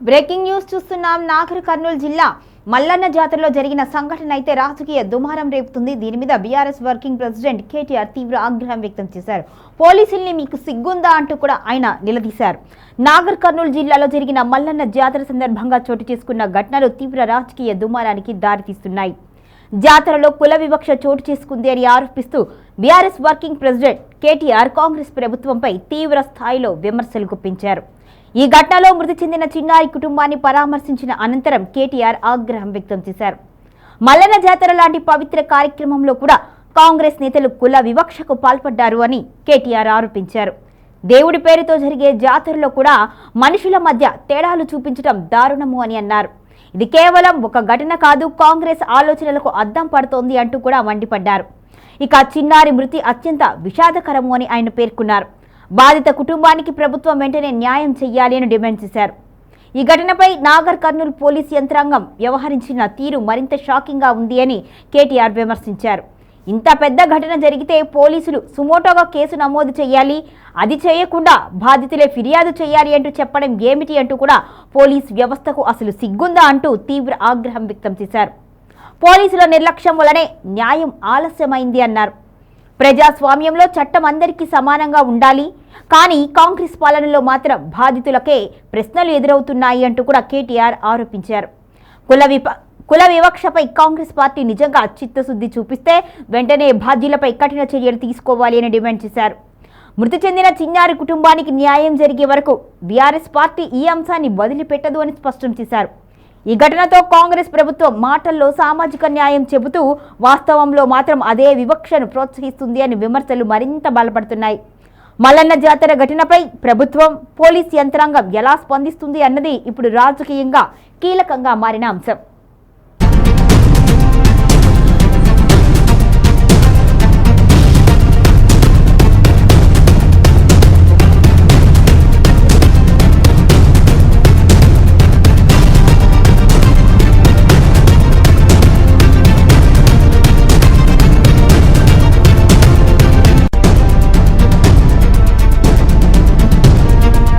Breaking news చూస్తున్నాం. నాగర్ కర్నూలు జిల్లా మల్లన్న జాతరలో జరిగిన సంఘటన అయితే రాజకీయ దుమారం రేపుతుంది. దీని మీద బీఆర్ఎస్ వర్కింగ్ ప్రెసిడెంట్ కేటీఆర్ తీవ్ర ఆగ్రహం వ్యక్తం చేశారు. పోలీసుల్ని మీకు సిగ్గుందా అంటూ కూడా ఆయన నిలదీశారు. నాగర్ కర్నూలు జిల్లాలో జరిగిన మల్లన్న జాతర సందర్భంగా చోటు చేసుకున్న ఘటనలు తీవ్ర రాజకీయ దుమారానికి దారితీస్తున్నాయి. జాతరలో కుల వివక్ష చోటు చేసుకుంది అని ఆరోపిస్తూ BRS working president KTR Congress ప్రభుత్వంపై తీవ్ర స్థాయిలో విమర్శలు గుప్పించారు. ఈ ఘటనలో మృతి చెందిన చిన్నారి కుటుంబాన్ని పరామర్శించిన అనంతరం కేటీఆర్ ఆగ్రహం వ్యక్తం చేశారు. మల్లన్న జాతర లాంటి పవిత్ర కార్యక్రమంలో కూడా కాంగ్రెస్ నేతలు కుల వివక్షకు పాల్పడ్డారు అని కేటీఆర్ ఆరోపించారు. దేవుడి పేరుతో జరిగే జాతరలో కూడా మనుషుల మధ్య తేడాలు చూపించడం దారుణము అని అన్నారు. ఇది కేవలం ఒక ఘటన కాదు, కాంగ్రెస్ ఆలోచనలకు అద్దం పడుతోంది అంటూ కూడా మండిపడ్డారు. ఇక చిన్నారి మృతి అత్యంత విషాదకరము అని ఆయన పేర్కొన్నారు. బాధిత కుటుంబానికి ప్రభుత్వం వెంటనే న్యాయం చేయాలి అని డిమాండ్ చేశారు. ఈ ఘటనపై నాగర్ కర్నూలు పోలీస్ యంత్రాంగం వ్యవహరించిన తీరు మరింత షాకింగ్గా ఉంది అని కేటీఆర్ విమర్శించారు. ఇంత పెద్ద ఘటన జరిగితే పోలీసులు సుమోటోగా కేసు నమోదు చేయాలి, అది చేయకుండా బాధితులే ఫిర్యాదు చేయాలి అంటూ చెప్పడం ఏమిటి అంటూ కూడా పోలీస్ వ్యవస్థకు అసలు సిగ్గుందా అంటూ తీవ్ర ఆగ్రహం వ్యక్తం చేశారు. పోలీసుల నిర్లక్ష్యం వల్లనే న్యాయం ఆలస్యమైంది అన్నారు. ప్రజాస్వామ్యంలో చట్టం అందరికీ సమానంగా ఉండాలి, కానీ కాంగ్రెస్ పాలనలో మాత్రం బాధితులకే ప్రశ్నలు ఎదురవుతున్నాయి అంటూ కూడా కేటీఆర్ ఆరోపించారు. కుల వివక్షపై కాంగ్రెస్ పార్టీ నిజంగా చిత్తశుద్ధి చూపిస్తే వెంటనే బాధ్యులపై కఠిన చర్యలు తీసుకోవాలి అని డిమాండ్ చేశారు. మృతి చెందిన చిన్నారి కుటుంబానికి న్యాయం జరిగే వరకు బీఆర్ఎస్ పార్టీ ఈ అంశాన్ని వదిలిపెట్టదు అని స్పష్టం చేశారు. ఈ ఘటనతో కాంగ్రెస్ ప్రభుత్వం మాటల్లో సామాజిక న్యాయం చెబుతూ వాస్తవంలో మాత్రం అదే వివక్షను ప్రోత్సహిస్తుంది అని విమర్శలు మరింత బలపడుతున్నాయి. మల్లన్న జాతర ఘటనపై ప్రభుత్వం, పోలీస్ యంత్రాంగం ఎలా స్పందిస్తుంది అన్నది ఇప్పుడు రాజకీయంగా కీలకంగా మారిన అంశం.